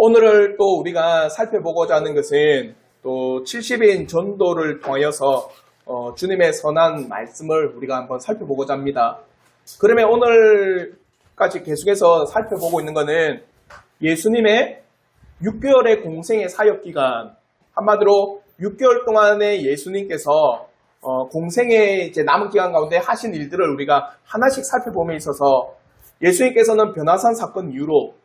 오늘을 또 우리가 살펴보고자 하는 것은 또 70인 전도를 통하여서 주님의 선한 말씀을 우리가 한번 살펴보고자 합니다. 그러면 오늘까지 계속해서 살펴보고 있는 것은 예수님의 6개월의 공생의 사역기간, 한마디로 6개월 동안에 예수님께서 공생의 이제 남은 기간 가운데 하신 일들을 우리가 하나씩 살펴봄에 있어서 예수님께서는 변화산 사건 이후로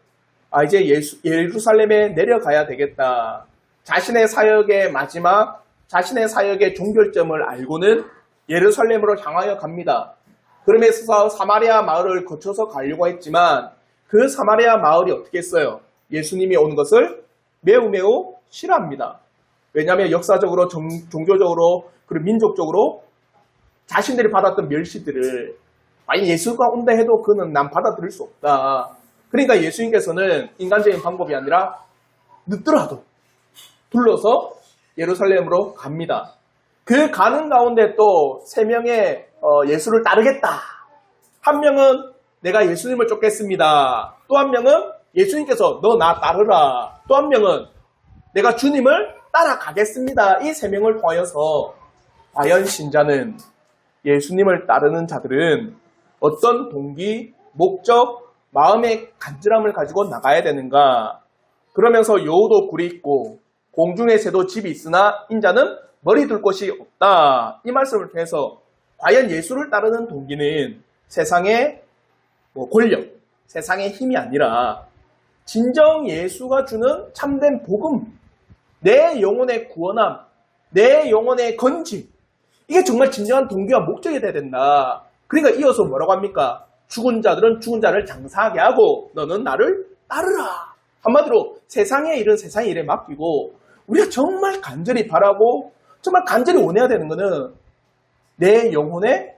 이제 예루살렘에 내려가야 되겠다. 자신의 사역의 마지막, 자신의 사역의 종결점을 알고는 예루살렘으로 향하여 갑니다. 그러면서 사마리아 마을을 거쳐서 가려고 했지만 그 사마리아 마을이 어떻게 했어요? 예수님이 온 것을 매우 싫어합니다. 왜냐하면 역사적으로, 종교적으로, 그리고 민족적으로 자신들이 받았던 멸시들을 만약 예수가 온다 해도 그는 난 받아들일 수 없다. 그러니까 예수님께서는 인간적인 방법이 아니라 늦더라도 둘러서 예루살렘으로 갑니다. 그 가는 가운데 또 3명의 예수를 따르겠다. 한 명은 내가 예수님을 쫓겠습니다. 또 한 명은 예수님께서 너 나 따르라. 또 한 명은 내가 주님을 따라가겠습니다. 이 3명을 통하여서 과연 신자는, 예수님을 따르는 자들은 어떤 동기, 목적, 마음의 간절함을 가지고 나가야 되는가? 그러면서 여우도 굴이 있고 공중의 새도 집이 있으나 인자는 머리 둘 곳이 없다. 이 말씀을 통해서 과연 예수를 따르는 동기는 세상의 권력, 세상의 힘이 아니라 진정 예수가 주는 참된 복음, 내 영혼의 구원함, 내 영혼의 건짐, 이게 정말 진정한 동기와 목적이 돼야 된다. 그러니까 이어서 뭐라고 합니까? 죽은 자들은 죽은 자를 장사하게 하고 너는 나를 따르라. 한마디로 세상의 일은 세상의 일에 맡기고 우리가 정말 간절히 바라고 정말 간절히 원해야 되는 것은 내 영혼의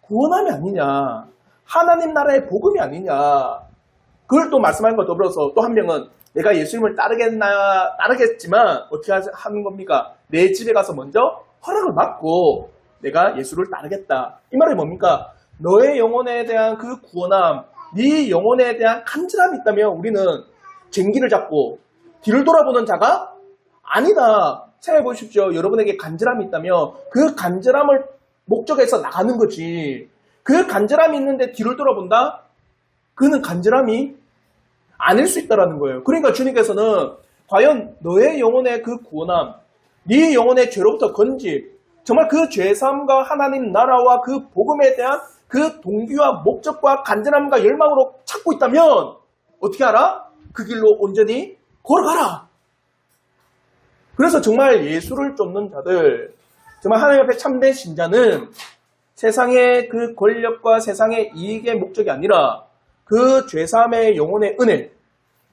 구원함이 아니냐, 하나님 나라의 복음이 아니냐. 그걸 또 말씀하는 것 더불어서 또 한 명은 내가 예수님을 따르겠지만 어떻게 하는 겁니까? 내 집에 가서 먼저 허락을 받고 내가 예수를 따르겠다. 이 말이 뭡니까? 너의 영혼에 대한 그 구원함, 네 영혼에 대한 간절함이 있다면 우리는 쟁기를 잡고 뒤를 돌아보는 자가 아니다. 생각해 보십시오. 여러분에게 간절함이 있다면 그 간절함을 목적에서 나가는 거지. 그 간절함이 있는데 뒤를 돌아본다? 그는 간절함이 아닐 수 있다는 거예요. 그러니까 주님께서는 과연 너의 영혼의 그 구원함, 네 영혼의 죄로부터 건짐, 정말 그 죄사함과 하나님 나라와 그 복음에 대한 그 동기와 목적과 간절함과 열망으로 찾고 있다면 어떻게 하라? 그 길로 온전히 걸어가라. 그래서 정말 예수를 쫓는 자들, 정말 하나님 앞에 참된 신자는 세상의 그 권력과 세상의 이익의 목적이 아니라 그 죄사함의 영혼의 은혜,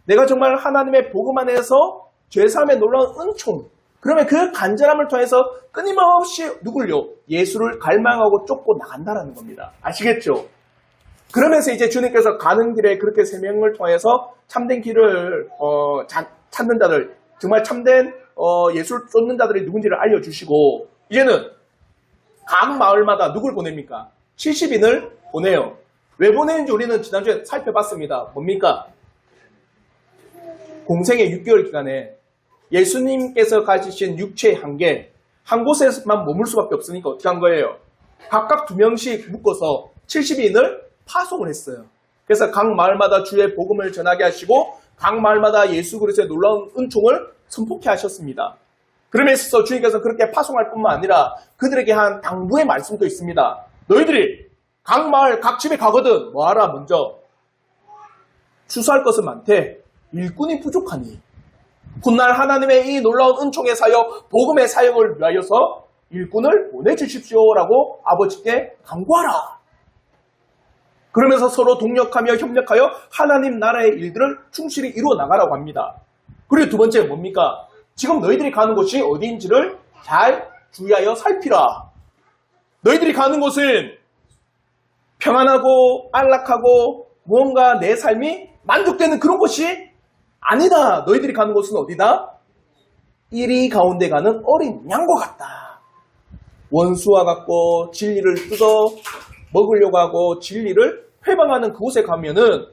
내가 정말 하나님의 복음 안에서 죄사함의 놀라운 은총, 그러면 그 간절함을 통해서 끊임없이 누굴요? 예수를 갈망하고 쫓고 나간다는 겁니다. 아시겠죠? 그러면서 이제 주님께서 가는 길에 그렇게 3명을 통해서 참된 길을 찾는 자들, 정말 참된 예수를 쫓는 자들이 누군지를 알려주시고 이제는 각 마을마다 누굴 보냅니까? 70인을 보내요. 왜 보내는지 우리는 지난주에 살펴봤습니다. 뭡니까? 공생의 6개월 기간에 예수님께서 가지신 육체의 한계, 한 곳에만 머물 수밖에 없으니까 어떻게 한 거예요? 각각 2명씩 묶어서 70인을 파송을 했어요. 그래서 각 마을마다 주의 복음을 전하게 하시고 각 마을마다 예수 그리스도의 놀라운 은총을 선포케 하셨습니다. 그러면서 주님께서 그렇게 파송할 뿐만 아니라 그들에게 한 당부의 말씀도 있습니다. 너희들이 각 마을, 각 집에 가거든 뭐하라? 먼저 추수할 것은 많되 일꾼이 부족하니 훗날 하나님의 이 놀라운 은총의 사역, 복음의 사역을 위하여서 일꾼을 보내주십시오라고 아버지께 간구하라. 그러면서 서로 동력하며 협력하여 하나님 나라의 일들을 충실히 이루어 나가라고 합니다. 그리고 두 번째 뭡니까? 지금 너희들이 가는 곳이 어디인지를 잘 주의하여 살피라. 너희들이 가는 곳은 평안하고 안락하고 무언가 내 삶이 만족되는 그런 곳이 아니다. 너희들이 가는 곳은 어디다? 이리 가운데 가는 어린 양과 같다. 원수와 같고 진리를 뜯어 먹으려고 하고 진리를 회방하는 그곳에 가면은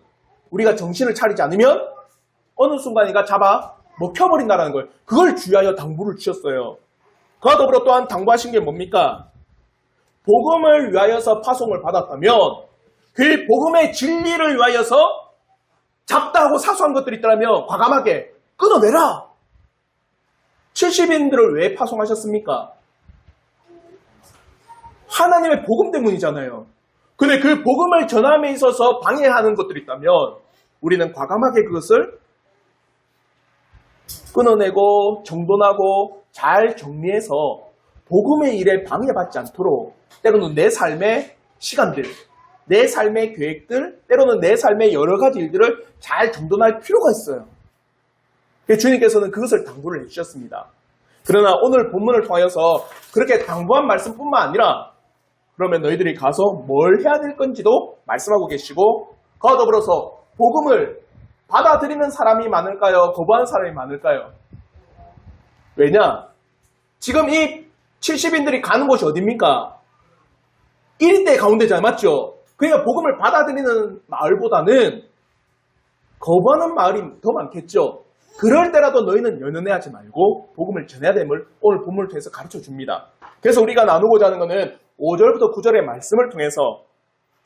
우리가 정신을 차리지 않으면 어느 순간인가 잡아 먹혀버린다는 거예요. 그걸 주의하여 당부를 주셨어요. 그와 더불어 또한 당부하신 게 뭡니까? 복음을 위하여서 파송을 받았다면 그 복음의 진리를 위하여서 잡다하고 사소한 것들이 있더라면 과감하게 끊어내라. 70인들을 왜 파송하셨습니까? 하나님의 복음 때문이잖아요. 근데 그 복음을 전함에 있어서 방해하는 것들이 있다면 우리는 과감하게 그것을 끊어내고 정돈하고 잘 정리해서 복음의 일에 방해받지 않도록 때로는 내 삶의 시간들, 내 삶의 계획들, 때로는 내 삶의 여러 가지 일들을 잘 정돈할 필요가 있어요. 주님께서는 그것을 당부를 해주셨습니다. 그러나 오늘 본문을 통하여서 그렇게 당부한 말씀뿐만 아니라 그러면 너희들이 가서 뭘 해야 될 건지도 말씀하고 계시고 그와 더불어서 복음을 받아들이는 사람이 많을까요? 거부하는 사람이 많을까요? 왜냐? 지금 이 70인들이 가는 곳이 어딥니까? 1인대 가운데잖아요. 맞죠? 그러니까 복음을 받아들이는 마을보다는 거부하는 마을이 더 많겠죠. 그럴 때라도 너희는 연연해하지 말고 복음을 전해야 됨을 오늘 본문을 통해서 가르쳐 줍니다. 그래서 우리가 나누고자 하는 것은 5절부터 9절의 말씀을 통해서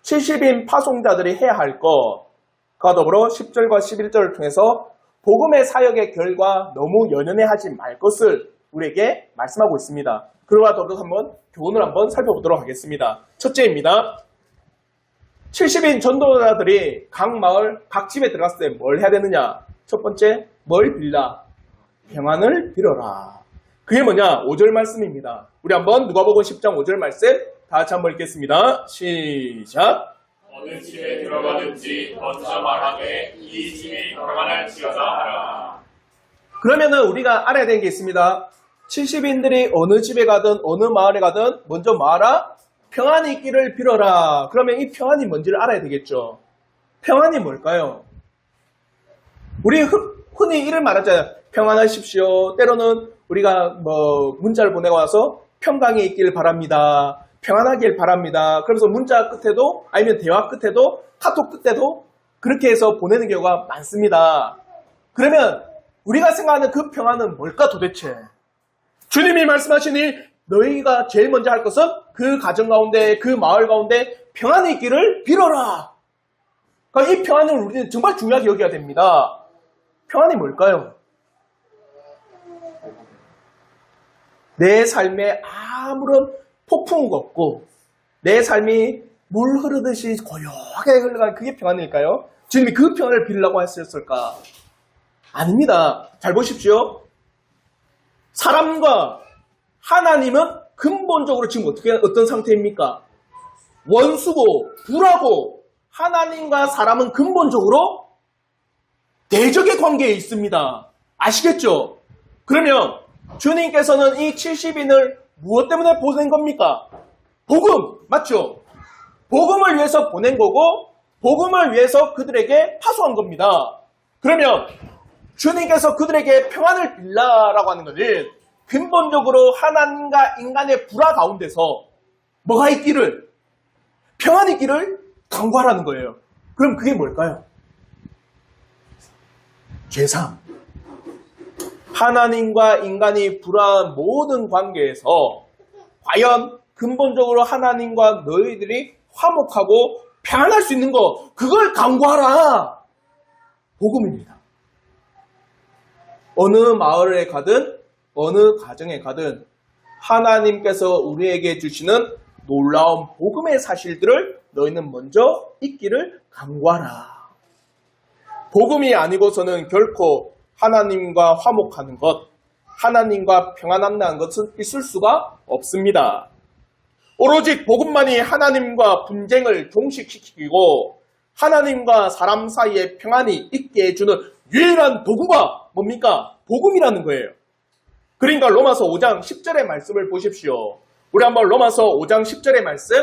70인 파송자들이 해야 할 것과 더불어 10절과 11절을 통해서 복음의 사역의 결과 너무 연연해하지 말 것을 우리에게 말씀하고 있습니다. 그와 더불어서 한번 교훈을 한번 살펴보도록 하겠습니다. 첫째입니다. 70인 전도자들이 각 마을, 각 집에 들어갔을 때 뭘 해야 되느냐? 첫 번째, 뭘 빌라? 평안을 빌어라. 그게 뭐냐? 5절 말씀입니다. 우리 한번 누가복음 10장 5절 말씀 다 같이 한번 읽겠습니다. 시작. 어느 집에 들어가든지 먼저 말하되 이 집이 평안할 지어다 하라. 그러면은 우리가 알아야 되는 게 있습니다. 70인들이 어느 집에 가든 어느 마을에 가든 먼저 말하라? 평안이 있기를 빌어라. 그러면 이 평안이 뭔지를 알아야 되겠죠. 평안이 뭘까요? 우리 흔히 이를 말하잖아요. 평안하십시오. 때로는 우리가 문자를 보내고 와서 평강에 있길 바랍니다. 평안하길 바랍니다. 그래서 문자 끝에도 아니면 대화 끝에도 카톡 끝에도 그렇게 해서 보내는 경우가 많습니다. 그러면 우리가 생각하는 그 평안은 뭘까 도대체? 주님이 말씀하시니 너희가 제일 먼저 할 것은 그 가정 가운데 그 마을 가운데 평안이 있기를 빌어라. 그러니까 이 평안을 우리는 정말 중요하게 여겨야 됩니다. 평안이 뭘까요? 내 삶에 아무런 폭풍우가 없고 내 삶이 물 흐르듯이 고요하게 흘러가는 그게 평안일까요? 주님이 그 평안을 빌려고 하셨을까? 아닙니다. 잘 보십시오. 사람과 하나님은 근본적으로 지금 어떤 상태입니까? 원수고 불하고 하나님과 사람은 근본적으로 대적의 관계에 있습니다. 아시겠죠? 그러면 주님께서는 이 70인을 무엇 때문에 보낸 겁니까? 복음, 맞죠? 복음을 위해서 보낸 거고 복음을 위해서 그들에게 파송한 겁니다. 그러면 주님께서 그들에게 평안을 빌라라고 하는 것은 근본적으로 하나님과 인간의 불화 가운데서 뭐가 있기를? 평안이 있기를 간구하라는 거예요. 그럼 그게 뭘까요? 죄상. 하나님과 인간이 불화한 모든 관계에서 과연 근본적으로 하나님과 너희들이 화목하고 평안할 수 있는 거, 그걸 간구하라. 복음입니다. 어느 마을에 가든 어느 가정에 가든 하나님께서 우리에게 주시는 놀라운 복음의 사실들을 너희는 먼저 잊기를 간구하라. 복음이 아니고서는 결코 하나님과 화목하는 것, 하나님과 평안한다는 것은 있을 수가 없습니다. 오로지 복음만이 하나님과 분쟁을 종식시키고 하나님과 사람 사이에 평안이 있게 해주는 유일한 도구가 뭡니까? 복음이라는 거예요. 그러니까 로마서 5장 10절의 말씀을 보십시오. 우리 한번 로마서 5장 10절의 말씀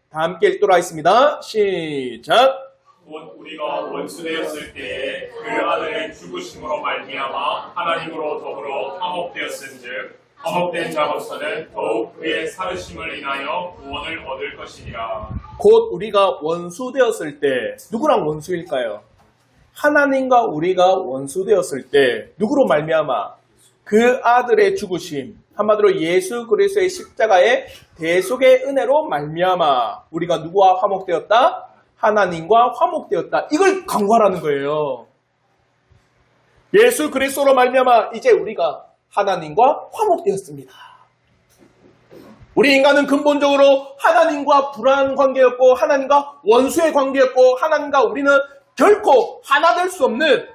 다 함께 읽도록 하겠습니다. 시작. 곧 우리가 원수되었을 때에 그 아들의 죽으심으로 말미암아 하나님으로 더불어 화목되었은즉 화목된 자로서는 더욱 그의 살으심을 인하여 구원을 얻을 것이니라. 곧 우리가 원수되었을 때 누구랑 원수일까요? 하나님과 우리가 원수되었을 때 누구로 말미암아 그 아들의 죽으심, 한마디로 예수 그리스도의 십자가의 대속의 은혜로 말미암아 우리가 누구와 화목되었다? 하나님과 화목되었다. 이걸 강구하라는 거예요. 예수 그리스도로 말미암아 이제 우리가 하나님과 화목되었습니다. 우리 인간은 근본적으로 하나님과 불화한 관계였고 하나님과 원수의 관계였고 하나님과 우리는 결코 하나 될 수 없는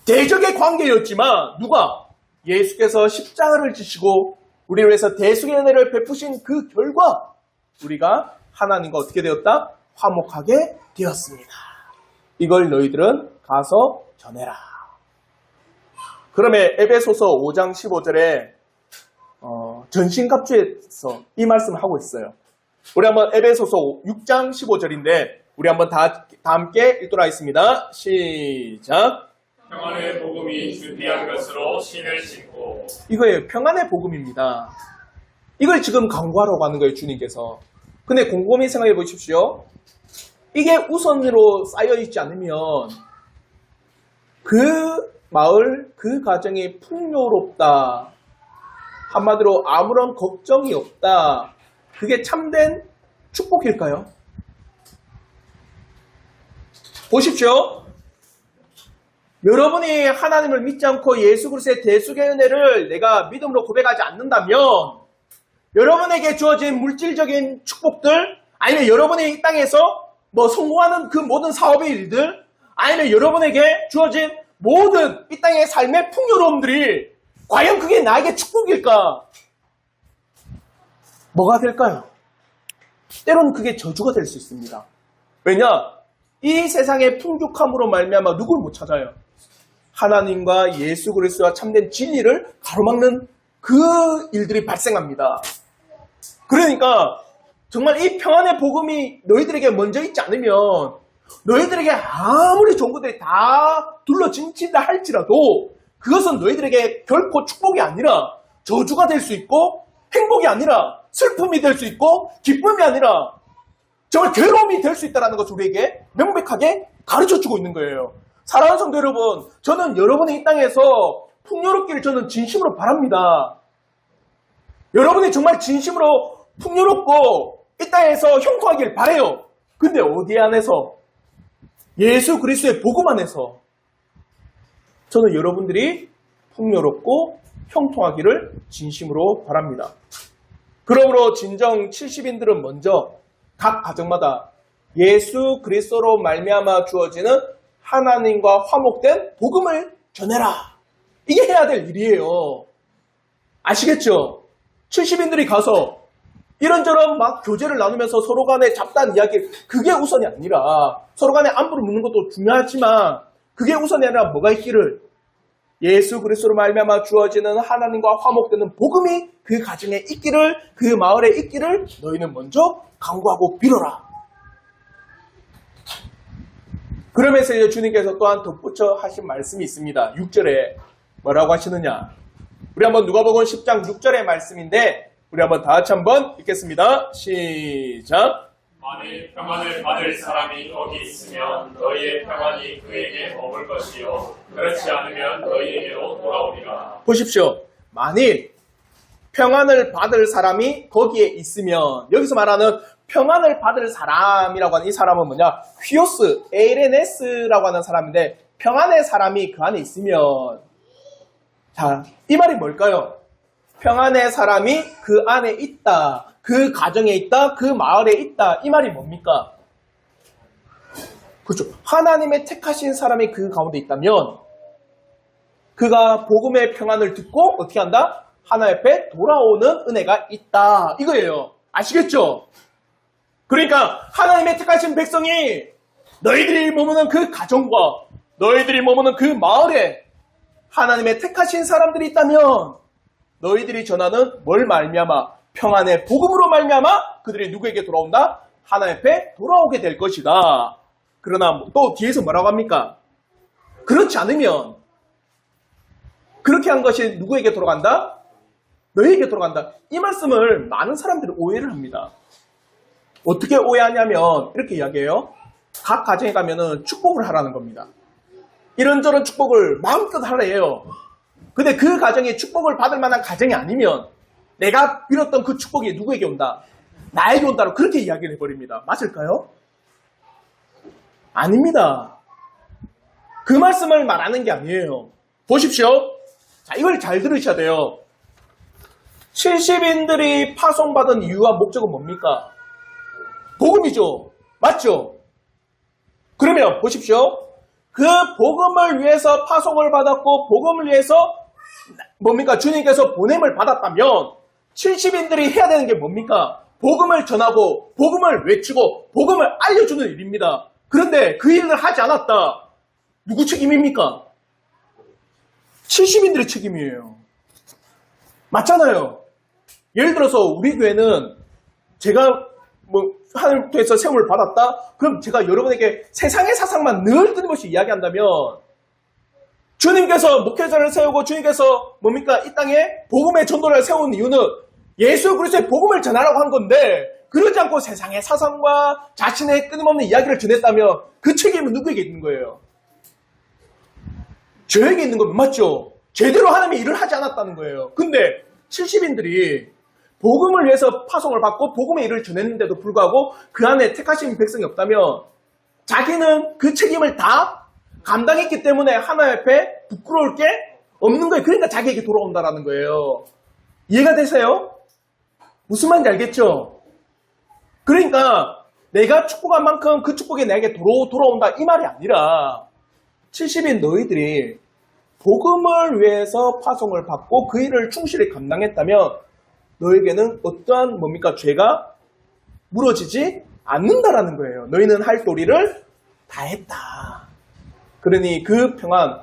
대적의 관계였지만 누가? 예수께서 십자가를 지시고 우리를 위해서 대속의 은혜를 베푸신 그 결과 우리가 하나님과 어떻게 되었다? 화목하게 되었습니다. 이걸 너희들은 가서 전해라. 그러면 에베소서 5장 15절에 전신갑주에서 이 말씀을 하고 있어요. 우리 한번 에베소서 6장 15절인데 우리 한번 다 함께 읽도록 하겠습니다. 시작. 평안의 복음이 준비한 것으로 신을 신고. 이거예요. 평안의 복음입니다. 이걸 지금 강구하라고 하는 거예요. 주님께서. 근데 곰곰이 생각해 보십시오. 이게 우선으로 쌓여있지 않으면 그 마을, 그 가정이 풍요롭다. 한마디로 아무런 걱정이 없다. 그게 참된 축복일까요? 보십시오. 여러분이 하나님을 믿지 않고 예수 그리스도의 대속의 은혜를 내가 믿음으로 고백하지 않는다면 여러분에게 주어진 물질적인 축복들 아니면 여러분이 이 땅에서 성공하는 그 모든 사업의 일들 아니면 여러분에게 주어진 모든 이 땅의 삶의 풍요로움들이 과연 그게 나에게 축복일까? 뭐가 될까요? 때로는 그게 저주가 될 수 있습니다. 왜냐? 이 세상의 풍족함으로 말미암아 누굴 못 찾아요? 하나님과 예수 그리스도와 참된 진리를 가로막는 그 일들이 발생합니다. 그러니까 정말 이 평안의 복음이 너희들에게 먼저 있지 않으면 너희들에게 아무리 좋은 것들이 다 둘러진친다 할지라도 그것은 너희들에게 결코 축복이 아니라 저주가 될 수 있고 행복이 아니라 슬픔이 될 수 있고 기쁨이 아니라 정말 괴로움이 될 수 있다는 것을 우리에게 명백하게 가르쳐주고 있는 거예요. 사랑하는 성도 여러분, 저는 여러분의 이 땅에서 풍요롭기를 저는 진심으로 바랍니다. 여러분이 정말 진심으로 풍요롭고 이 땅에서 형통하길 바라요. 근데 어디 안에서? 예수 그리스도의 복음 안에서 저는 여러분들이 풍요롭고 형통하기를 진심으로 바랍니다. 그러므로 진정 70인들은 먼저 각 가정마다 예수 그리스도로 말미암아 주어지는 하나님과 화목된 복음을 전해라. 이게 해야 될 일이에요. 아시겠죠? 70인들이 가서 이런저런 막 교제를 나누면서 서로 간에 잡다한 이야기, 그게 우선이 아니라 서로 간에 안부를 묻는 것도 중요하지만 그게 우선이 아니라 뭐가 있기를? 예수 그리스도로 말미암아 주어지는 하나님과 화목되는 복음이 그 가정에 있기를, 그 마을에 있기를 너희는 먼저 간구하고 빌어라. 그러면서 이제 주님께서 또한 덧붙여 하신 말씀이 있습니다. 6절에 뭐라고 하시느냐? 우리 한번 누가복음 10장 6절의 말씀인데 우리 한번 다 같이 한번 읽겠습니다. 시작. 만일 평안을 받을 사람이 거기 있으면 너희의 평안이 그에게 머물 것이요 그렇지 않으면 너희에게로 돌아오리라. 보십시오. 만일 평안을 받을 사람이 거기에 있으면, 여기서 말하는 평안을 받을 사람이라고 하는 이 사람은 뭐냐? 휘오스, 에이레네스라고 하는 사람인데 평안의 사람이 그 안에 있으면, 자, 이 말이 뭘까요? 평안의 사람이 그 안에 있다, 그 가정에 있다, 그 마을에 있다. 이 말이 뭡니까? 그렇죠. 하나님의 택하신 사람이 그 가운데 있다면 그가 복음의 평안을 듣고 어떻게 한다? 하나님 앞에 돌아오는 은혜가 있다. 이거예요. 아시겠죠? 그러니까 하나님의 택하신 백성이 너희들이 머무는 그 가정과 너희들이 머무는 그 마을에 하나님의 택하신 사람들이 있다면 너희들이 전하는 뭘 말미암아? 평안의 복음으로 말미암아 그들이 누구에게 돌아온다? 하나님 앞에 돌아오게 될 것이다. 그러나 또 뒤에서 뭐라고 합니까? 그렇지 않으면 그렇게 한 것이 누구에게 돌아간다? 너희에게 돌아간다. 이 말씀을 많은 사람들이 오해를 합니다. 어떻게 오해하냐면 이렇게 이야기해요. 각 가정에 가면은 축복을 하라는 겁니다. 이런저런 축복을 마음껏 하래요. 근데 그 가정이 축복을 받을 만한 가정이 아니면 내가 빌었던 그 축복이 누구에게 온다? 나에게 온다고 그렇게 이야기를 해버립니다. 맞을까요? 아닙니다. 그 말씀을 말하는 게 아니에요. 보십시오. 자, 이걸 잘 들으셔야 돼요. 70인들이 파송받은 이유와 목적은 뭡니까? 복음이죠. 맞죠? 그러면 보십시오. 그 복음을 위해서 파송을 받았고 복음을 위해서 뭡니까? 주님께서 보냄을 받았다면 70인들이 해야 되는 게 뭡니까? 복음을 전하고 복음을 외치고 복음을 알려주는 일입니다. 그런데 그 일을 하지 않았다. 누구 책임입니까? 70인들의 책임이에요. 맞잖아요. 예를 들어서 우리 교회는 제가 하나님께서 세움을 받았다? 그럼 제가 여러분에게 세상의 사상만 늘 끊임없이 이야기한다면 주님께서 목회자를 세우고 주님께서 뭡니까? 이 땅에 복음의 전도를 세운 이유는 예수 그리스도의 복음을 전하라고 한 건데 그러지 않고 세상의 사상과 자신의 끊임없는 이야기를 전했다면 그 책임은 누구에게 있는 거예요? 저에게 있는 건 맞죠? 제대로 하나님의 일을 하지 않았다는 거예요. 근데 70인들이 복음을 위해서 파송을 받고 복음의 일을 전했는데도 불구하고 그 안에 택하신 백성이 없다면 자기는 그 책임을 다 감당했기 때문에 하나님 앞에 부끄러울 게 없는 거예요. 그러니까 자기에게 돌아온다라는 거예요. 이해가 되세요? 무슨 말인지 알겠죠? 그러니까 내가 축복한 만큼 그 축복이 내게 돌아온다 이 말이 아니라 70인 너희들이 복음을 위해서 파송을 받고 그 일을 충실히 감당했다면 너에게는 어떠한 뭡니까? 죄가 물어지지 않는다라는 거예요. 너희는 할 도리를 다 했다. 그러니 그 평안,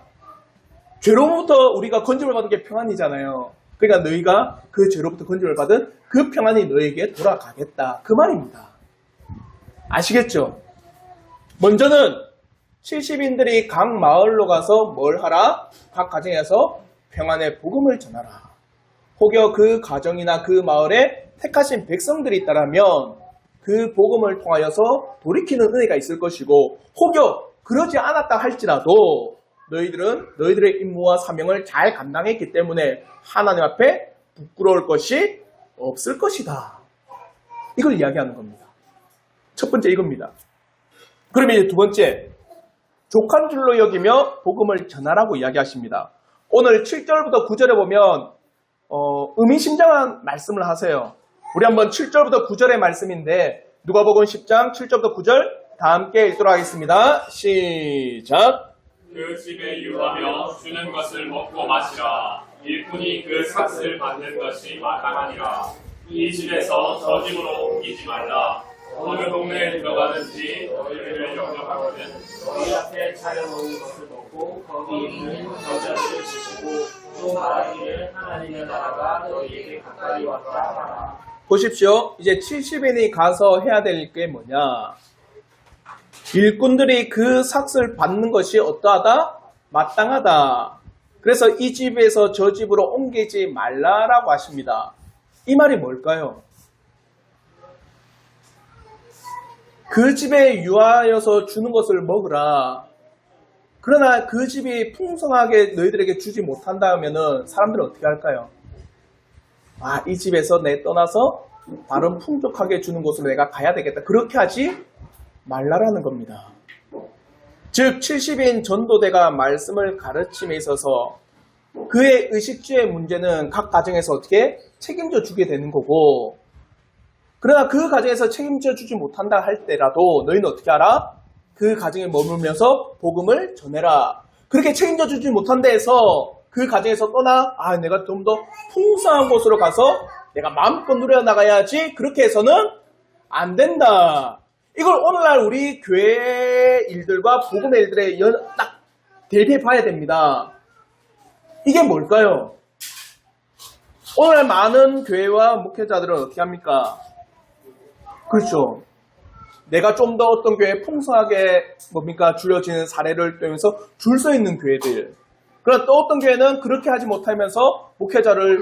죄로부터 우리가 건짐을 받은 게 평안이잖아요. 그러니까 너희가 그 죄로부터 건짐을 받은 그 평안이 너에게 돌아가겠다. 그 말입니다. 아시겠죠? 먼저는 70인들이 각 마을로 가서 뭘 하라? 각 가정에서 평안의 복음을 전하라. 혹여 그 가정이나 그 마을에 택하신 백성들이 있다면 그 복음을 통하여서 돌이키는 은혜가 있을 것이고 혹여 그러지 않았다 할지라도 너희들은 너희들의 임무와 사명을 잘 감당했기 때문에 하나님 앞에 부끄러울 것이 없을 것이다. 이걸 이야기하는 겁니다. 첫 번째 이겁니다. 그러면 이제 두 번째, 족한 줄로 여기며 복음을 전하라고 이야기하십니다. 오늘 7절부터 9절에 보면 의미심장한 말씀을 하세요. 우리 한번 7절부터 9절의 말씀인데 누가복음 10장 7절부터 9절 다 함께 읽도록 하겠습니다. 시작. 그 집에 유하며 주는 것을 먹고 마시라. 일꾼이 그 삭을 받는 것이 마땅하니라. 이 집에서 저 집으로 옮기지 말라. 어느 동네에 들어가든지 너희를 영접하거든 너희 앞에 차려놓은 것을 먹고 거기 있는 여자를 드시고 또 말하기를 하나님의 나라가 너희에게 가까이 왔다 하라. 보십시오. 이제 70인이 가서 해야 될 게 뭐냐. 일꾼들이 그 삭을 받는 것이 어떠하다? 마땅하다. 그래서 이 집에서 저 집으로 옮기지 말라라고 하십니다. 이 말이 뭘까요? 그 집에 유하여서 주는 것을 먹으라. 그러나 그 집이 풍성하게 너희들에게 주지 못한다 하면은 사람들은 어떻게 할까요? 아, 이 집에서 내 떠나서 다른 풍족하게 주는 곳으로 내가 가야 되겠다. 그렇게 하지 말라라는 겁니다. 즉 70인 전도대가 말씀을 가르침에 있어서 그의 의식주의 문제는 각 가정에서 어떻게 책임져 주게 되는 거고, 그러나 그 가정에서 책임져 주지 못한다 할 때라도 너희는 어떻게 하라? 그 가정에 머물면서 복음을 전해라. 그렇게 책임져 주지 못한다 해서 그 가정에서 떠나 내가 좀 더 풍성한 곳으로 가서 내가 마음껏 누려나가야지, 그렇게 해서는 안 된다. 이걸 오늘날 우리 교회 일들과 복음의 일들에 딱 대비해 봐야 됩니다. 이게 뭘까요? 오늘 많은 교회와 목회자들은 어떻게 합니까? 그렇죠. 내가 좀 더 어떤 교회에 풍성하게 줄여지는 사례를 뜨면서 줄 서 있는 교회들. 그러나 또 어떤 교회는 그렇게 하지 못하면서 목회자를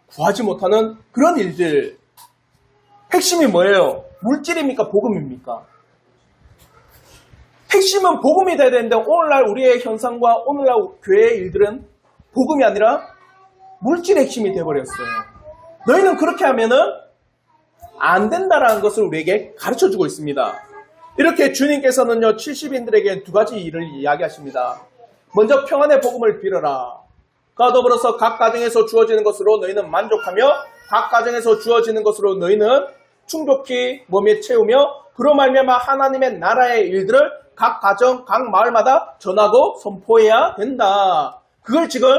구하지 못하는 그런 일들. 핵심이 뭐예요? 물질입니까? 복음입니까? 핵심은 복음이 돼야 되는데 오늘날 우리의 현상과 오늘날 교회의 일들은 복음이 아니라 물질의 핵심이 되어버렸어요. 너희는 그렇게 하면은 안 된다라는 것을 우리에게 가르쳐주고 있습니다. 이렇게 주님께서는요 70인들에게 두 가지 일을 이야기하십니다. 먼저 평안의 복음을 빌어라. 그와 더불어서 각 가정에서 주어지는 것으로 너희는 만족하며 각 가정에서 주어지는 것으로 너희는 충족히 몸에 채우며 그로 말미암아 하나님의 나라의 일들을 각 가정, 각 마을마다 전하고 선포해야 된다. 그걸 지금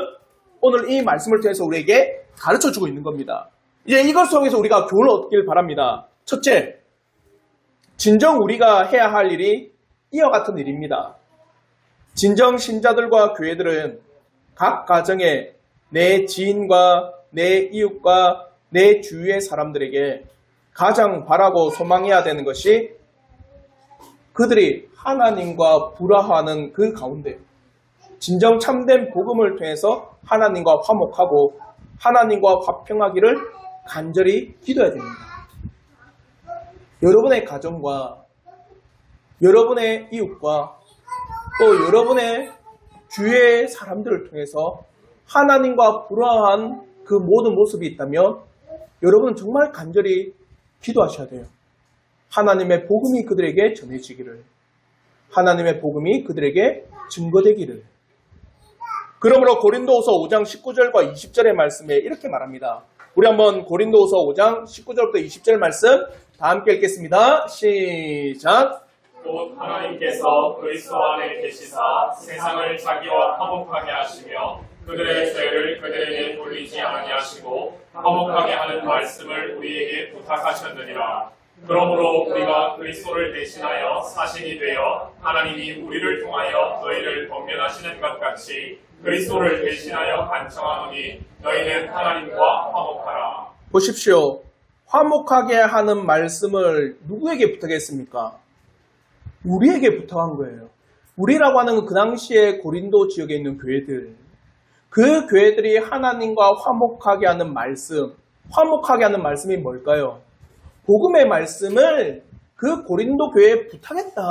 오늘 이 말씀을 통해서 우리에게 가르쳐주고 있는 겁니다. 이제 이것 속에서 우리가 교훈을 얻길 바랍니다. 첫째, 진정 우리가 해야 할 일이 이와 같은 일입니다. 진정 신자들과 교회들은 각 가정에 내 지인과 내 이웃과 내 주위의 사람들에게 가장 바라고 소망해야 되는 것이 그들이 하나님과 불화하는 그 가운데 진정 참된 복음을 통해서 하나님과 화목하고 하나님과 화평하기를 간절히 기도해야 됩니다. 여러분의 가정과 여러분의 이웃과 또 여러분의 주위의 사람들을 통해서 하나님과 불화한 그 모든 모습이 있다면 여러분은 정말 간절히 기도하셔야 돼요. 하나님의 복음이 그들에게 전해지기를, 하나님의 복음이 그들에게 증거되기를. 그러므로 고린도후서 5장 19절과 20절의 말씀에 이렇게 말합니다. 우리 한번 고린도후서 5장 19절부터 20절 말씀 다 함께 읽겠습니다. 시작. 곧 하나님께서 그리스도 안에 계시사 세상을 자기와 화목하게 하시며 그들의 죄를 그들에게 돌리지 아니하시고 화목하게 하는 말씀을 우리에게 부탁하셨느니라. 그러므로 우리가 그리스도를 대신하여 사신이 되어 하나님이 우리를 통하여 너희를 권면하시는 것 같이 그리스도를 대신하여 간청하노니 너희는 하나님과 화목하라. 보십시오. 화목하게 하는 말씀을 누구에게 부탁했습니까? 우리에게 부탁한 거예요. 우리라고 하는 그 당시에 고린도 지역에 있는 교회들, 그 교회들이 하나님과 화목하게 하는 말씀, 화목하게 하는 말씀이 뭘까요? 복음의 말씀을 그 고린도 교회에 부탁했다.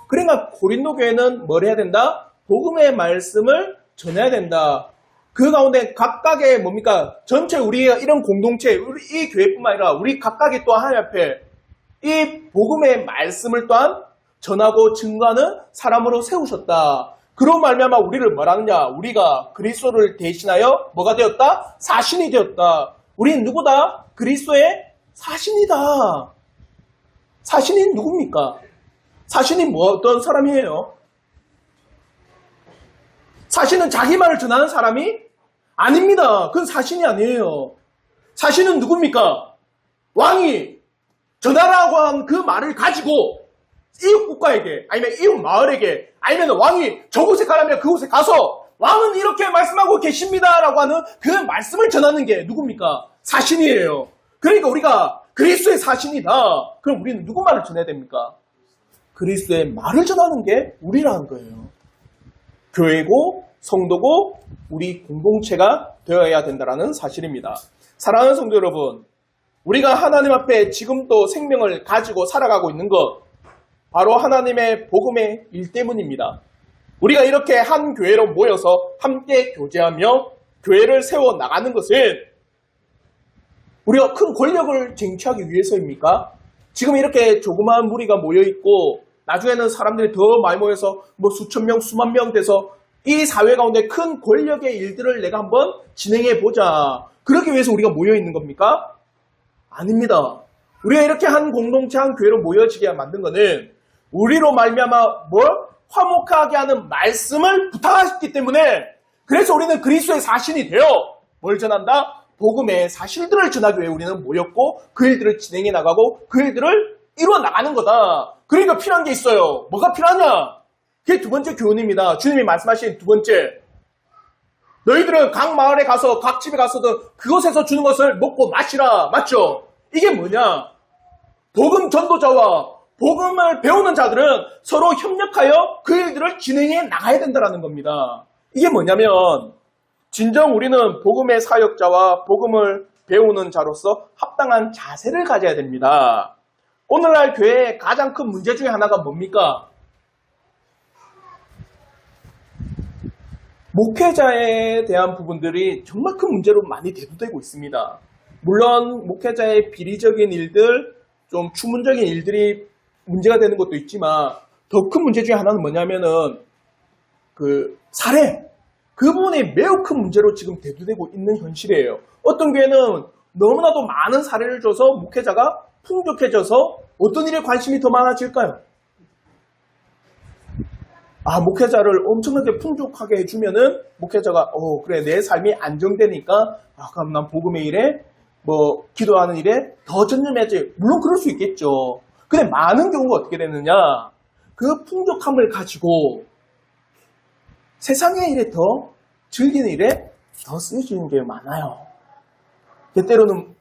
그러니까 고린도 교회는 뭘 해야 된다? 복음의 말씀을 전해야 된다. 그 가운데 각각의 뭡니까? 전체 우리가 이런 공동체, 우리 이 교회뿐만 아니라 우리 각각이 또한 하나님 앞에 이 복음의 말씀을 또한 전하고 증거하는 사람으로 세우셨다. 그로 말미암아 우리를 뭐라느냐? 우리가 그리스도를 대신하여 뭐가 되었다? 사신이 되었다. 우리는 누구다? 그리스도의 사신이다. 사신이 누굽니까? 사신이 어떤 사람이에요? 사신은 자기만을 전하는 사람이 아닙니다. 그건 사신이 아니에요. 사신은 누굽니까? 왕이 전하라고 한 그 말을 가지고 이웃 국가에게 아니면 이웃 마을에게 아니면 왕이 저곳에 가라면 그곳에 가서 왕은 이렇게 말씀하고 계십니다라고 하는 그 말씀을 전하는 게 누굽니까? 사신이에요. 그러니까 우리가 그리스도의 사신이다. 그럼 우리는 누구 말을 전해야 됩니까? 그리스도의 말을 전하는 게 우리라는 거예요. 교회고 성도고 우리 공동체가 되어야 된다는 사실입니다. 사랑하는 성도 여러분, 우리가 하나님 앞에 지금도 생명을 가지고 살아가고 있는 것 바로 하나님의 복음의 일 때문입니다. 우리가 이렇게 한 교회로 모여서 함께 교제하며 교회를 세워 나가는 것은 우리가 큰 권력을 쟁취하기 위해서입니까? 지금 이렇게 조그마한 무리가 모여있고 나중에는 사람들이 더 많이 모여서 뭐 수천 명, 수만 명 돼서 이 사회 가운데 큰 권력의 일들을 내가 한번 진행해보자. 그러기 위해서 우리가 모여있는 겁니까? 아닙니다. 우리가 이렇게 한 공동체, 한 교회로 모여지게 만든 것은 우리로 말미암아 뭘? 화목하게 하는 말씀을 부탁하셨기 때문에 그래서 우리는 그리스도의 사신이 되어 뭘 전한다? 복음의 사실들을 전하기 위해 우리는 모였고 그 일들을 진행해 나가고 그 일들을 이루어 나가는 거다. 그러니까 필요한 게 있어요. 뭐가 필요하냐? 그게 두 번째 교훈입니다. 주님이 말씀하신 두 번째. 너희들은 각 마을에 가서 각 집에 가서도 그곳에서 주는 것을 먹고 마시라. 맞죠? 이게 뭐냐? 복음 전도자와 복음을 배우는 자들은 서로 협력하여 그 일들을 진행해 나가야 된다는 겁니다. 이게 뭐냐면 진정 우리는 복음의 사역자와 복음을 배우는 자로서 합당한 자세를 가져야 됩니다. 오늘날 교회의 가장 큰 문제 중에 하나가 뭡니까? 목회자에 대한 부분들이 정말 큰 문제로 많이 대두되고 있습니다. 물론 목회자의 비리적인 일들, 좀 추문적인 일들이 문제가 되는 것도 있지만 더 큰 문제 중에 하나는 뭐냐면은 그 사례, 그 부분이 매우 큰 문제로 지금 대두되고 있는 현실이에요. 어떤 교회는 너무나도 많은 사례를 줘서 목회자가 풍족해져서 어떤 일에 관심이 더 많아질까요? 목회자를 엄청나게 풍족하게 해주면은 목회자가 그래 내 삶이 안정되니까 그럼 난 복음의 일에 기도하는 일에 더 전념해야지. 물론 그럴 수 있겠죠. 근데 많은 경우가 어떻게 되느냐, 그 풍족함을 가지고 세상의 일에 더 즐기는 일에 더 쓰여지는 게 많아요. 때때로는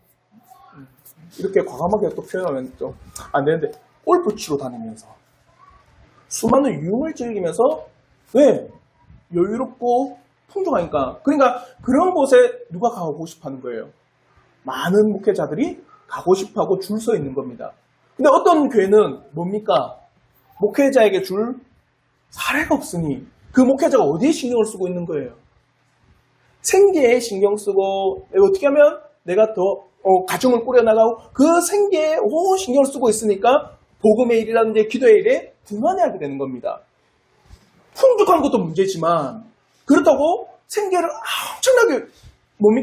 이렇게 과감하게 또 표현하면 좀 안 되는데 골프 치러 다니면서 수많은 유흥을 즐기면서 왜 여유롭고 풍족하니까, 그러니까 그런 곳에 누가 가고 싶어하는 거예요? 많은 목회자들이 가고 싶어하고 줄 서 있는 겁니다. 근데 어떤 교회는 뭡니까? 목회자에게 줄 사례가 없으니 그 목회자가 어디에 신경을 쓰고 있는 거예요? 생계에 신경 쓰고 어떻게 하면 내가 더 가정을 꾸려나가고 그 생계에 신경을 쓰고 있으니까 복음의 일이라든지 기도의 일에 분만하게 되는 겁니다. 풍족한 것도 문제지만 그렇다고 생계를 엄청나게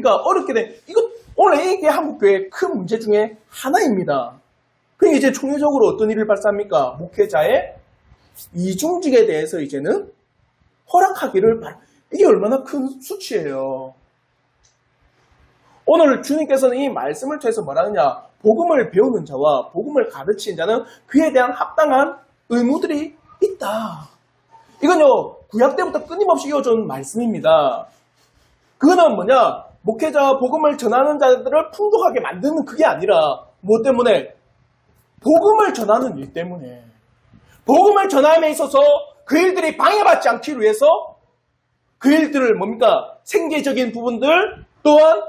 어렵게 된, 이거 오늘 이게 한국교회의 큰 문제 중에 하나입니다. 그러니까 이제 총회적으로 어떤 일을 발생합니까? 목회자의 이중직에 대해서 이제는 허락하기를 이게 얼마나 큰 수치예요. 오늘 주님께서는 이 말씀을 통해서 뭐라느냐, 복음을 배우는 자와 복음을 가르치는 자는 그에 대한 합당한 의무들이 있다. 이건요, 구약 때부터 끊임없이 이어져온 말씀입니다. 그거는 뭐냐, 목회자와 복음을 전하는 자들을 풍족하게 만드는 그게 아니라 무엇 때문에? 복음을 전하는 일 때문에. 복음을 전함에 있어서 그 일들이 방해받지 않기 위해서 그 일들을 생계적인 부분들 또한